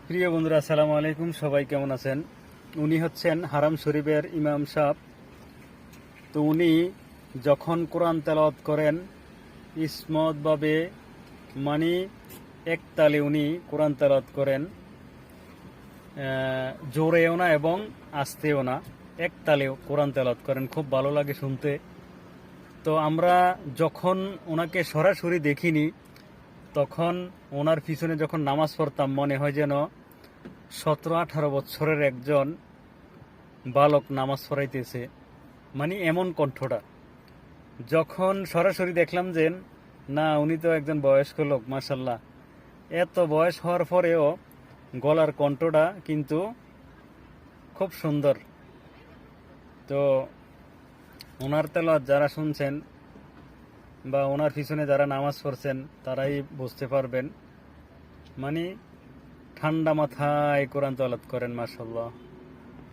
প্রিয় বন্ধুরা, আসসালামু আলাইকুম। সবাই কেমন আছেন? উনি হচ্ছেন হারাম শরীফের ইমাম সাহেব। তো উনি যখন কোরআন তেলাওয়াত করেন ইসমতভাবে, মানে একতালে উনি কোরআন তেলাওয়াত করেন, জোরেও না এবং আস্তেও না, একতালেও কোরআন তেলাওয়াত করেন। খুব ভালো লাগে শুনতে। তো আমরা যখন ওনাকে সরাসরি দেখিনি, তখন ওনার পিছনে যখন নামাজ পড়তাম মনে হয় যেন 17-18 বছরের একজন বালক নামাজ পড়াইতেছে, মানে এমন কণ্ঠটা। যখন সরাসরি দেখলাম যে না, উনি তো একজন বয়স্ক লোক, মাশাল্লাহ, এত বয়স হওয়ার পরেও গলার কণ্ঠটা কিন্তু খুব সুন্দর। তো ওনার তেলাওয়াত যারা শুনছেন বা ওনার পিছনে যারা নামাজ পড়ছেন তারাই বুঝতে পারবেন, মানে ঠান্ডা মাথায় কোরআন তেলাওয়াত করেন, মাশাল্লাহ।